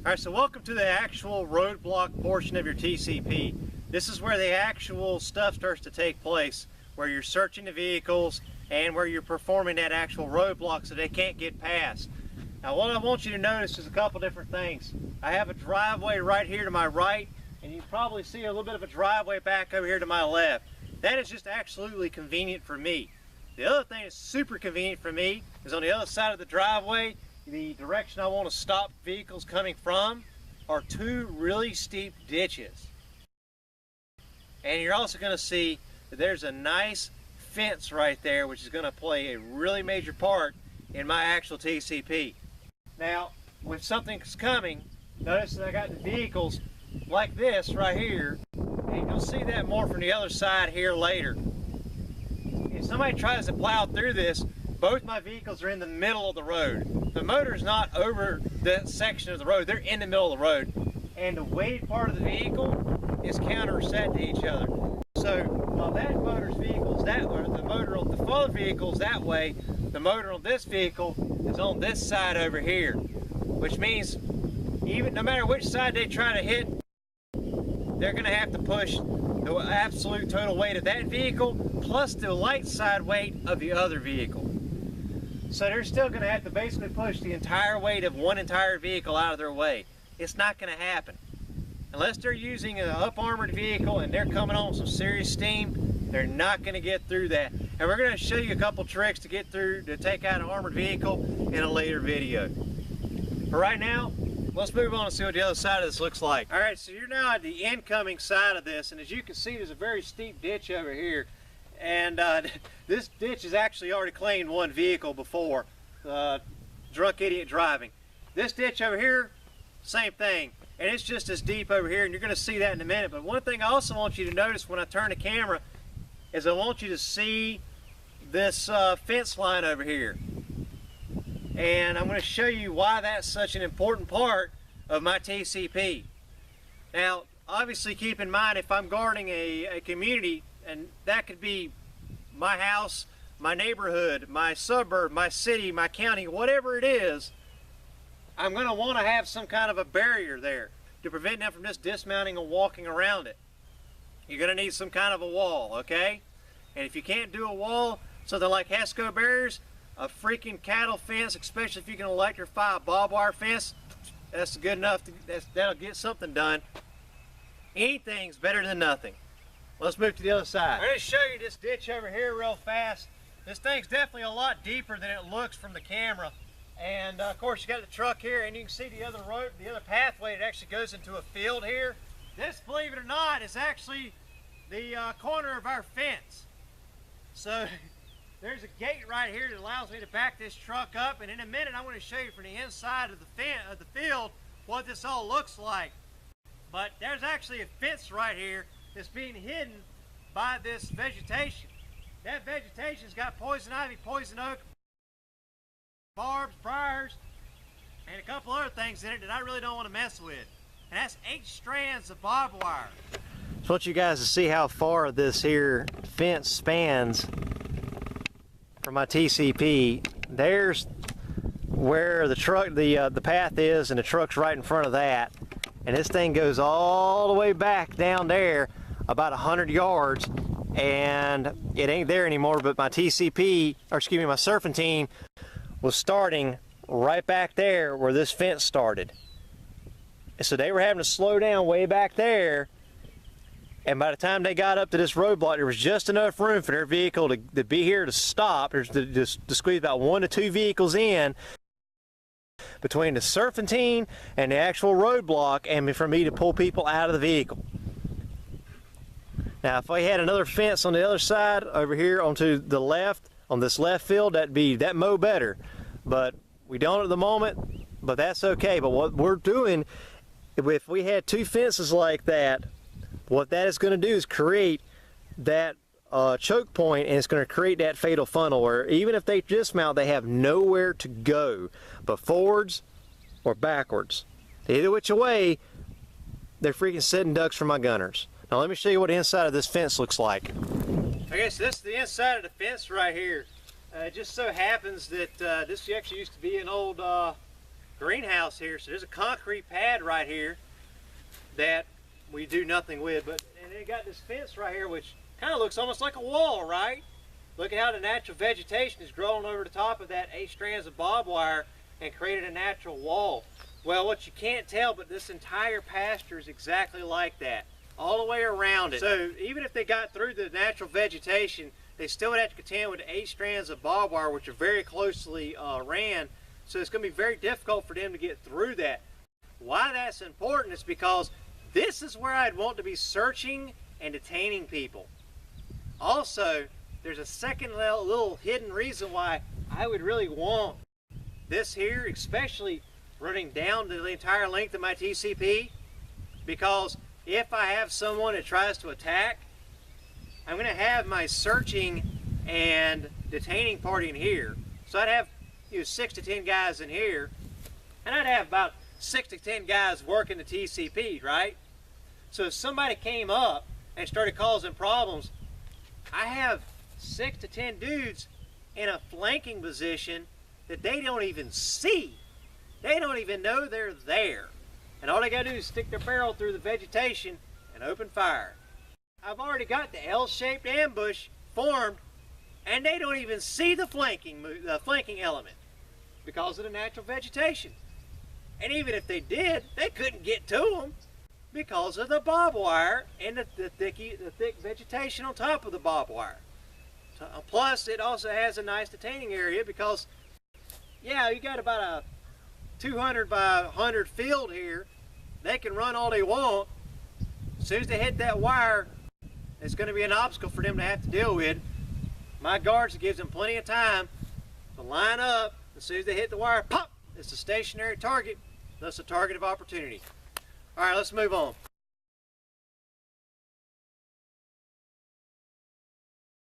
Alright, so welcome to the actual roadblock portion of your TCP. This is where the actual stuff starts to take place, where you're searching the vehicles and where you're performing that actual roadblock so they can't get past. Now what I want you to notice is a couple different things. I have a driveway right here to my right, and you probably see a little bit of a driveway back over here to my left. That is just absolutely convenient for me. The other thing that's super convenient for me is on the other side of the driveway, the direction I want to stop vehicles coming from are two really steep ditches. And you're also going to see that there's a nice fence right there, which is going to play a really major part in my actual TCP. Now, when something's coming, notice that I got the vehicles like this right here, and you'll see that more from the other side here later. If somebody tries to plow through this, both my vehicles are in the middle of the road. The motor's not over that section of the road, they're in the middle of the road. And the weighted part of the vehicle is counterset to each other. So while that motor's vehicle is that way, the motor on the father vehicle is that way, the motor on this vehicle is on this side over here. Which means even no matter which side they try to hit, they're going to have to push the absolute total weight of that vehicle plus the light side weight of the other vehicle. So they're still going to have to basically push the entire weight of one entire vehicle out of their way. It's not going to happen. Unless they're using an up-armored vehicle and they're coming on some serious steam, they're not going to get through that. And we're going to show you a couple tricks to get through, to take out an armored vehicle in a later video. For right now, let's move on and see what the other side of this looks like. Alright, so you're now at the incoming side of this, and as you can see, there's a very steep ditch over here. And this ditch has actually already claimed one vehicle before, drunk idiot driving. This ditch over here, same thing, and it's just as deep over here, and you're going to see that in a minute. But one thing I also want you to notice when I turn the camera is I want you to see this fence line over here. And I'm going to show you why that's such an important part of my TCP. Now, obviously keep in mind if I'm guarding a community, and that could be my house, my neighborhood, my suburb, my city, my county, whatever it is, I'm going to want to have some kind of a barrier there to prevent them from just dismounting and walking around it. You're going to need some kind of a wall, okay? And if you can't do a wall, something like HESCO barriers, a freaking cattle fence, especially if you can electrify a barbed wire fence, that's good enough, that'll get something done. Anything's better than nothing. Let's move to the other side. I'm going to show you this ditch over here real fast. This thing's definitely a lot deeper than it looks from the camera. And of course you got the truck here, and you can see the other road, the other pathway that actually goes into a field here. This, believe it or not, is actually the corner of our fence. So there's a gate right here that allows me to back this truck up, and in a minute I'm going to show you from the inside of the field what this all looks like. But there's actually a fence right here that's being hidden by this vegetation. That vegetation's got poison ivy, poison oak, barbs, briars, and a couple other things in it that I really don't want to mess with. And that's 8 strands of barbed wire. Just want you guys to see how far this here fence spans from my TCP. There's where the truck, the path is, and the truck's right in front of that. And this thing goes all the way back down there about 100 yards, and it ain't there anymore. But my TCP, or excuse me, my serpentine was starting right back there where this fence started. And so they were having to slow down way back there, and by the time they got up to this roadblock, there was just enough room for their vehicle to be here to stop, or to squeeze about 1 to 2 vehicles in between the serpentine and the actual roadblock, and for me to pull people out of the vehicle. Now, if I had another fence on the other side over here onto the left, on this left field, that'd be that mo better. But we don't at the moment, but that's okay. But what we're doing, if we had 2 fences like that, what that is going to do is create that choke point, and it's going to create that fatal funnel where even if they dismount, they have nowhere to go but forwards or backwards. Either which way, they're freaking sitting ducks for my gunners. Now let me show you what the inside of this fence looks like. Okay, so this is the inside of the fence right here. It just so happens that this actually used to be an old greenhouse here. So there's a concrete pad right here that we do nothing with, and it got this fence right here, which kind of looks almost like a wall, right? Look at how the natural vegetation is growing over the top of that 8 strands of barbed wire and created a natural wall. Well, what you can't tell, but this entire pasture is exactly like that, all the way around it. So even if they got through the natural vegetation, they still would have to contend with the 8 strands of barbed wire, which are very closely ran. So it's going to be very difficult for them to get through that. Why that's important is because this is where I'd want to be searching and detaining people. Also, there's a second little hidden reason why I would really want this here, especially running down the entire length of my TCP, because if I have someone that tries to attack, I'm going to have my searching and detaining party in here. So I'd have 6 to 10 guys in here, and I'd have about 6 to 10 guys working the TCP, right? So if somebody came up and started causing problems, I have 6 to 10 dudes in a flanking position that they don't even see. They don't even know they're there. And all they gotta do is stick their barrel through the vegetation and open fire. I've already got the L-shaped ambush formed, and they don't even see the flanking element because of the natural vegetation. And even if they did, they couldn't get to them because of the barbed wire and the thick vegetation on top of the barbed wire. Plus, it also has a nice detaining area because, yeah, you got about a 200 by 100 field here. They can run all they want. As soon as they hit that wire, it's going to be an obstacle for them to have to deal with. My guards gives them plenty of time to line up. As soon as they hit the wire, pop! It's a stationary target, thus a target of opportunity. All right, let's move on.